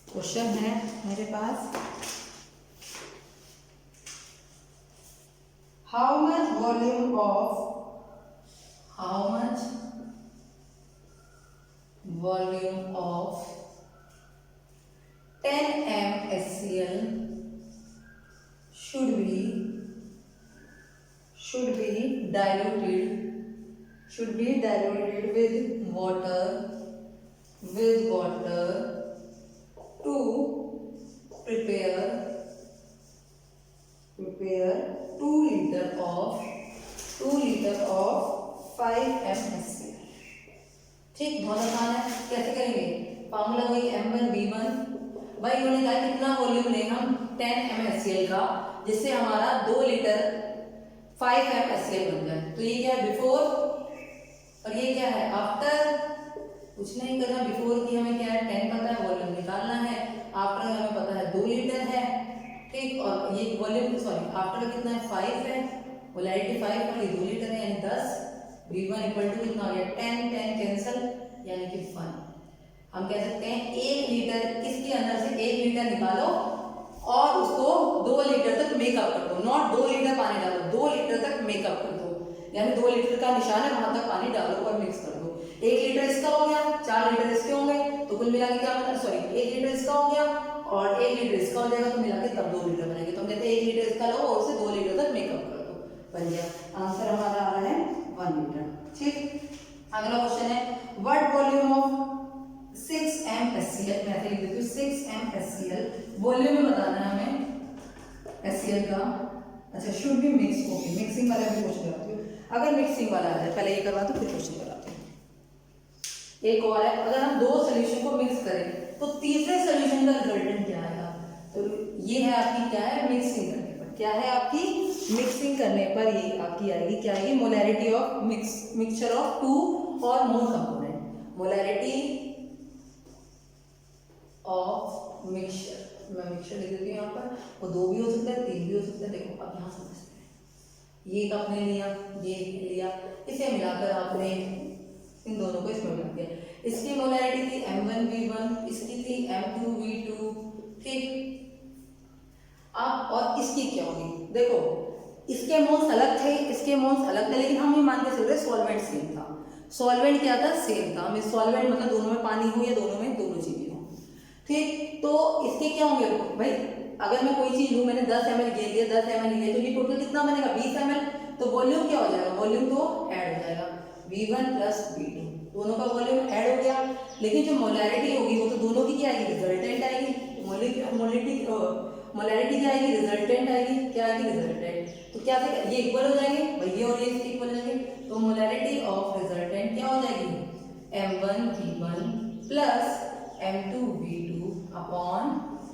क्वेश्चन है मेरे पास, how much volume of 10 mSCl should be diluted with water to prepare 2 liter of 5 mSCl। ठीक, बहुत आसान है, कैसे करेंगे, फार्मूला वही M1V1, भाई उन्होंने कहा कितना वॉल्यूम लें हम 10 mSCl का, जिससे हमारा 2 लीटर 5 mSCl बन जाए। तो ये क्या है, बिफोर, और ये क्या है, आफ्टर। कुछ नहीं करना, बिफोर की हमें क्या है 10 पता है, वॉल्यूम निकालना है, आफ्टर का हमें पता है 2 लीटर है, ठीक, और ये वॉल्यूम सॉरी आफ्टर का कितना है 5 है, मोलैरिटी 5 और ये 2 लीटर है यानी 10, V1 इक्वल टू कितना हो गया 10 10 कैंसिल यानी कि 1। हम कह सकते हैं 1 लीटर, इसके अंदर से 1 लीटर निकालो और उसको 2 लीटर तक मेकअप कर दो, नॉट 2 लीटर पानी डालो, 2 लीटर तक मेकअप कर दो, यानी 2 लीटर का निशान है वहां तक पानी डालो और मिक्स कर दो। 1 लीटर इसका हो गया, 4 लीटर इसके होंगे, तो कुल मिला के क्या मतलब सॉरी 1 लीटर इसका हो गया और 1 लीटर इसका हो जाएगा, तो मिला के तब 2 लीटर बनेंगे। तो हम कहते हैं 1 लीटर इसका लो और उसे 2 लीटर तक मेकअप कर दो, बन गया। आंसर हमारा आ रहा है 1 लीटर। ठीक, अगला क्वेश्चन है व्हाट वॉल्यूम ऑफ 6 mSCl, मैं ऐसे लिख देती हूँ 6 mSCl, वॉल्यूम में बताना है हमें HCl का। अच्छा, should be mix, okay, mixing वाला भी क्वेश्चन कराती हूँ, अगर मिक्सिंग वाला आ जाए, पहले ये करवा दो फिर क्वेश्चन कराते हैं। एक और है, अगर हम 2 सोल्यूशन को मिक्स करें तो तीसरे सोल्यूशन का रिजल्टेंट क्या आएगा, तो ये है आपकी क्या है, मिक्सिंग करने पर, क्या है आपकी मिक्सिंग करने पर ये आपकी आएगी, क्या आएगी, मोलैरिटी ऑफ मिक्सचर ऑफ 2 और मोर कंपोनेंट, मोलैरिटी ऑफ मिक्सचर, मैं मिक्सचर लिख देती हूँ यहाँ पर, वो 2 भी हो सकता है 3 भी हो सकता है। देखो अब यहाँ समझते हैं, ये आपने लिया, ये लिया, इसे मिलाकर आपने इन दोनों को इसमें मिला दिया। इसकी मोलैरिटी थी M1V1, इसकी थी M2V2, ठीक। अब और इसकी क्या होगी, देखो इसके मोल्स अलग थे, इसके मोल्स अलग थे, लेकिन हम ये मान के चल रहे सॉल्वेंट सेम था। सॉल्वेंट क्या था, सेम था। हमें सॉल्वेंट मतलब दोनों में पानी हो या दोनों में दोनों चीजें हो, ठीक। तो इसके क्या होंगे भाई, अगर मैं कोई चीज लूँ, मैंने 10 ml ले लिया, 10 ml लिया, तो ये टोटल कितना बनेगा 20 ml। तो वॉल्यूम क्या हो जाएगा, वॉल्यूम तो ऐड हो जाएगा, V1 प्लस V2, दोनों का वॉल्यूम ऐड हो गया। लेकिन जो मोलैरिटी होगी वो तो दोनों की क्या आएगी, रिजल्टेंट आएगी। मोलैरिटी क्या आएगी, रिजल्टेंट आएगी। क्या आएगी, रिजल्टेंट। तो क्या ये इक्वल हो जाएंगे भाई, ये और ये इक्वल हो जाएंगे। तो मोलैरिटी ऑफ रिजल्टेंट क्या हो जाएगी, M1V1 plus M2V2 upon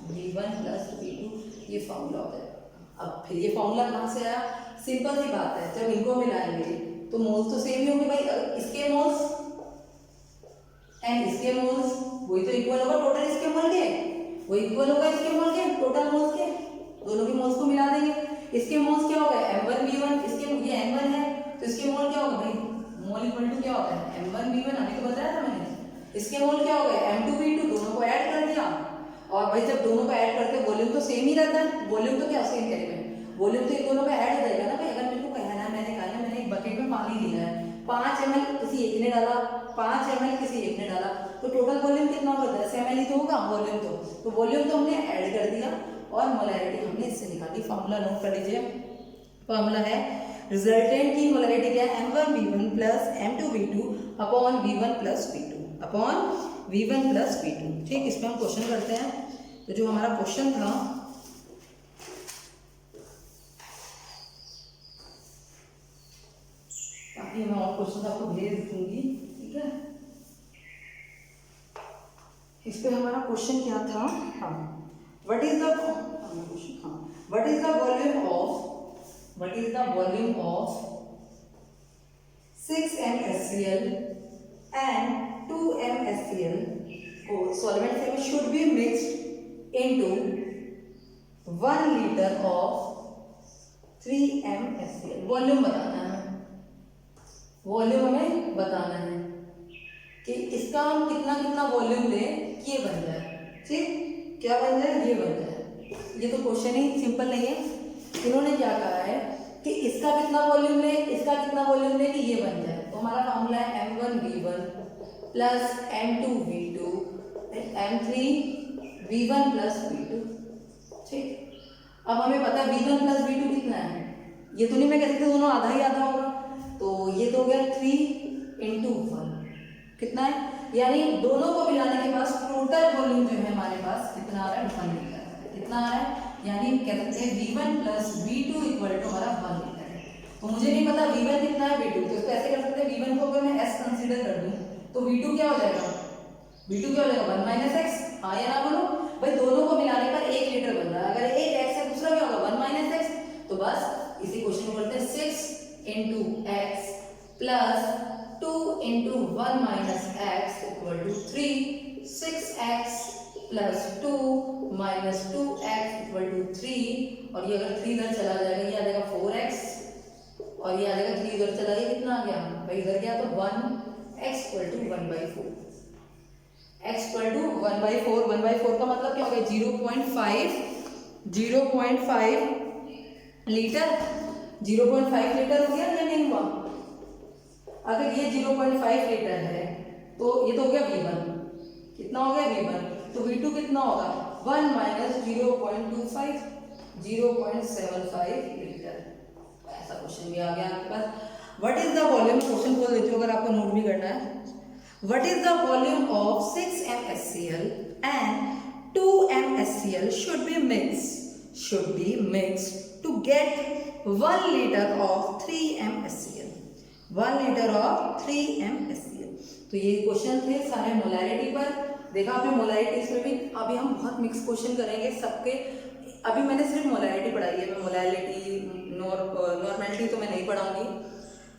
V1 plus V2, ये फॉर्मूला हो जाएगा। अब फिर ये फॉर्मूला कहाँ से आया, सिंपल सी बात है, जब इनको मिलाएंगे तो मोल्स तो सेम ही होंगे भाई। इसके मोल्स एंड इसके मोल्स वही तो इक्वल होगा, टोटल इसके मोल के वो इक्वल होगा इसके मोल के टोटल मोल्स के, दोनों के मोल्स को मिला देंगे। इसके मोल्स क्या होगा M1V1, इसके ये M1 है तो इसके मोल क्या होगा भाई, मोल इक्वल टू क्या होता है M1V1, अभी तो बताया था मैंने। इसके मोल क्या हो गए M2V2, दोनों को ऐड कर दिया। और भाई जब दोनों को ऐड करते हैं वॉल्यूम तो सेम ही रहता है, वॉल्यूम तो क्या सेम करेंगे, वॉल्यूम तो इन दोनों का ऐड हो जाएगा ना भाई। अगर मेरे को कहना है, मैंने कहा मैंने एक बकेट में पानी लिया है, 5 ml किसी एक ने डाला, 5 ml किसी एक ने डाला, तो टोटल वॉल्यूम कितना होगा 10 ml ही तो होगा वॉल्यूम। तो वॉल्यूम तो हमने ऐड कर दिया और मोलैरिटी हमने इससे निकाली। फॉर्मूला नोट कर लीजिए, फॉर्मूला है रिजल्टेंट की मोलैरिटी क्या है M1V1 plus M2V2 upon V1 plus V2 upon V1 plus V2, ठीक। इसमें हम क्वेश्चन करते हैं। तो जो हमारा क्वेश्चन था, बाकी मैं और क्वेश्चन आपको भेज दूंगी, ठीक है। इस पे हमारा क्वेश्चन क्या था, हाँ, what is the volume of 6m HCl and 2m HCl को सॉल्वेंट से should be mixed into 1 litre of 3m HCl। Volume बताना है, वॉल्यूम हमें बताना है कि इसका हम कितना कितना वॉल्यूम लें कि ये बन जाए, ठीक। क्या बन जाए, ये बन जाए। ये तो क्वेश्चन ही सिंपल नहीं है। इन्होंने क्या कहा है कि इसका कितना वॉल्यूम ले, इसका कितना वॉल्यूम ले कि ये बन जाए। तो हमारा फॉर्मूला है M1V1 plus M2V2 M3V1 plus V2, ठीक। अब हमें पता है V1 प्लस V2 कितना है, ये तो नहीं मैं कह सकती दोनों आधा ही आधा होगा, तो ये तो हो गया 3 × 1 कितना है, यानी दोनों को मिलाने के बाद टोटल वॉल्यूम जो है हमारे पास कितना आ रहा है 1 लीटर, कितना आ रहा है, यानी कह सकते हैं V1 plus V2 equal to हमारा 1 लीटर है। तो मुझे नहीं पता V1 कितना है V2, तो इसको ऐसे कर सकते हैं V1 को अगर मैं S कंसीडर कर दूं तो V2 क्या हो जाएगा, V2 क्या हो जाएगा 1 माइनस एक्स। हाँ या ना बोलो भाई, दोनों को मिलाने पर 1 लीटर बन रहा है, अगर एक एक्स है दूसरा क्या होगा 1 माइनस एक्स। तो बस इसी क्वेश्चन को करते हैं 6 × x plus 2 × 1 minus X equal to 3, 6x plus 2 minus 2x equal to 3, और ये अगर 3 इधर चला जाएगा ये आ जाएगा 4x, और ये आ जाएगा 3 इधर चला गया, कितना आ गया भाई इधर गया तो 1x equal to 1/4, x equal to 1/4। 1/4 का मतलब क्या हो गया 0.5 लीटर, 0.5 लीटर हो गया या नहीं हुआ। अगर ये 0.5 लीटर है तो ये तो हो गया V1, कितना हो गया V1, तो V2 कितना होगा 1 माइनस 0.25, 0.75 लीटर। ऐसा क्वेश्चन भी आ गया आपके पास। What is the volume, question खोल देती हूँ अगर आपको नोट भी करना है। What is the volume of 6m HCl and 2m HCl should be mixed to get 1 litre of 3m HCl, 1 litre of 3m HCl। तो ये क्वेश्चन थे सारे मोलैरिटी पर। देखा आपने मोलैरिटी, इसमें भी अभी हम बहुत मिक्स क्वेश्चन करेंगे सबके। अभी मैंने सिर्फ मोलैरिटी पढ़ाई है, मैं मोलैरिटी नॉर्मेलिटी तो मैं नहीं पढ़ाऊंगी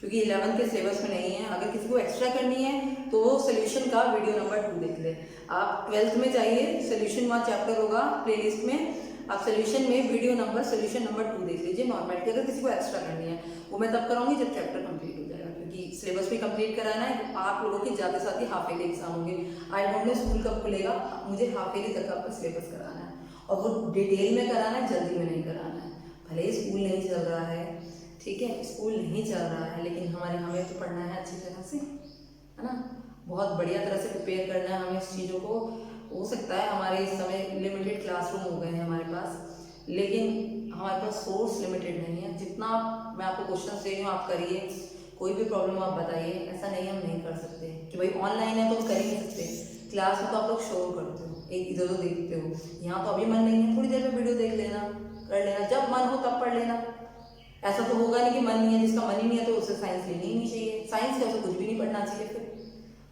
क्योंकि 11th के सिलेबस में नहीं है। अगर किसी को एक्स्ट्रा करनी है तो वो सोल्यूशन का वीडियो नंबर 2 देख ले। आप 12th में जाइए, सोल्यूशन वहाँ चैप्टर होगा प्लेलिस्ट में, आप सोल्यूशन में वीडियो नंबर सोल्यूशन नंबर 2 देख लीजिए नॉर्मेलिटी। अगर किसी को एक्स्ट्रा करनी है वो मैं तब कराऊंगी जब चैप्टर कंप्लीट हो जाएगा। क्योंकि सिलेबस भी कंप्लीट कराना है। आप लोगों के जाते साथ ही हाफ ईयरली एग्जाम होंगे। आई डोंट नो स्कूल कब खुलेगा, मुझे हाफ ईयरली तक आपका सिलेबस कराना है और वो डिटेल में कराना है, जल्दी में नहीं कराना है। भले ही स्कूल नहीं चल रहा है, ठीक है, स्कूल नहीं चल रहा है, लेकिन हमें तो पढ़ना है अच्छी तरह से, है ना, बहुत बढ़िया तरह से प्रिपेयर करना है हमें इस चीज़ों को। हो सकता है हमारे इस समय लिमिटेड क्लासरूम हो गए हैं हमारे पास, लेकिन हमारे पास सोर्स लिमिटेड नहीं है। जितना मैं आपको क्वेश्चन दे रही हूँ आप करिए, कोई भी प्रॉब्लम आप बताइए, ऐसा नहीं हम नहीं कर सकते कि भाई ऑनलाइन है तो हम कर ही नहीं सकते। क्लास में तो आप लोग शो करते हो, एक इधर उधर देखते हो, यहाँ तो अभी मन नहीं है, थोड़ी देर में वीडियो देख लेना, कर लेना, जब मन हो तब पढ़ लेना। ऐसा तो होगा नहीं कि मन नहीं है, जिसका मन ही नहीं है तो उसे साइंस लेनी ही नहीं चाहिए। साइंस का उसे कुछ भी नहीं पढ़ना चाहिए, फिर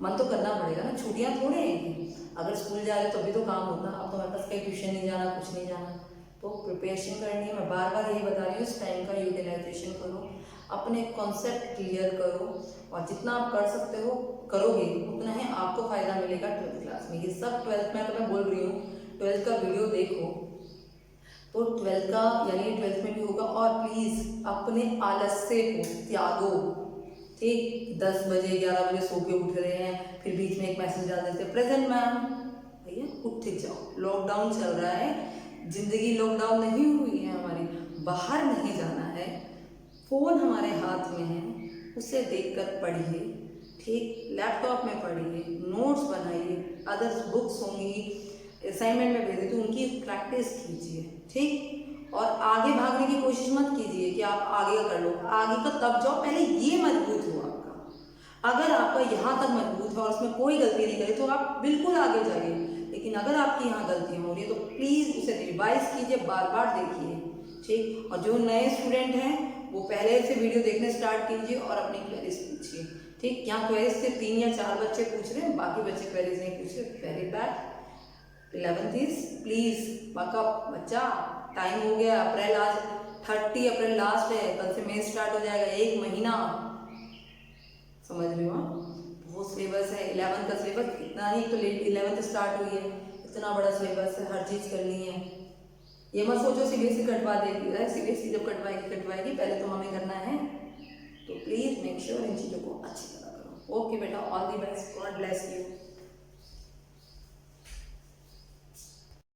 मन तो करना पड़ेगा ना, छुट्टियाँ थोड़े हैं। अगर स्कूल जा रहे तो भी तो काम होता, अब तो हमारे पास कहीं ट्यूशन नहीं जाना, कुछ नहीं जाना, तो प्रिपरेशन करनी है। मैं बार बार यही बता रही हूँ, इस टाइम का यूटिलाइजेशन करो, अपने कॉन्सेप्ट क्लियर करो, और जितना आप कर सकते हो करोगे उतना ही आपको फायदा मिलेगा 12th क्लास में। ये सब 12th में अगर मैं बोल रही हूँ 12th का वीडियो देखो तो 12th का यानी 12th में भी होगा। और प्लीज़ अपने आलस्य को त्यागो, ठीक, 10 बजे 11 बजे सो के उठ रहे हैं, फिर बीच में एक मैसेज डाल देते प्रेजेंट मैम, भैया उठ जाओ, लॉकडाउन चल रहा है, जिंदगी लॉकडाउन नहीं हुई है हमारी, बाहर नहीं जाना है, फ़ोन हमारे हाथ में है, उसे देखकर पढ़िए, ठीक, लैपटॉप में पढ़िए, नोट्स बनाइए, अदर्स बुक्स होंगी असाइनमेंट में भेजे तो उनकी प्रैक्टिस कीजिए, ठीक, और आगे भागने की कोशिश मत कीजिए कि आप आगे का कर लो, आगे का तब जाओ, पहले ये मजबूत हो आपका। अगर आपका यहाँ तक मजबूत है और उसमें कोई गलती नहीं करे तो आप बिल्कुल आगे जाइए, लेकिन अगर आपकी यहाँ गलतियाँ हो रही है तो प्लीज़ उसे रिवाइज कीजिए, बार बार देखिए, ठीक। और जो नए स्टूडेंट हैं वो पहले से वीडियो देखने स्टार्ट कीजिए और अपनी क्वेरीज पूछिए, ठीक। यहाँ क्वेरीज से 3 या 4 बच्चे पूछ रहे हैं, बाकी बच्चे क्वेरीज नहीं पूछ रहे, very bad. 11th is please backup बच्चा, टाइम हो गया, अप्रैल आज 30 अप्रैल लास्ट है, कल से मई स्टार्ट हो जाएगा, 1 महीना, समझ रहे हो आप, बहुत सिलेबस है। 11th का सिलेबस इतना नहीं तो लेट 11th स्टार्ट हुई है, इतना बड़ा सिलेबस है, हर चीज़ करनी है। ये मत सोचो सीबीएसई कटवा देगी, सीबीएसई जब कटवाएगी पहले तो हमें करना है, तो प्लीज़ मेक श्योर इन चीज़ों को अच्छी तरह करो। ओके बेटा, all the best, God bless you.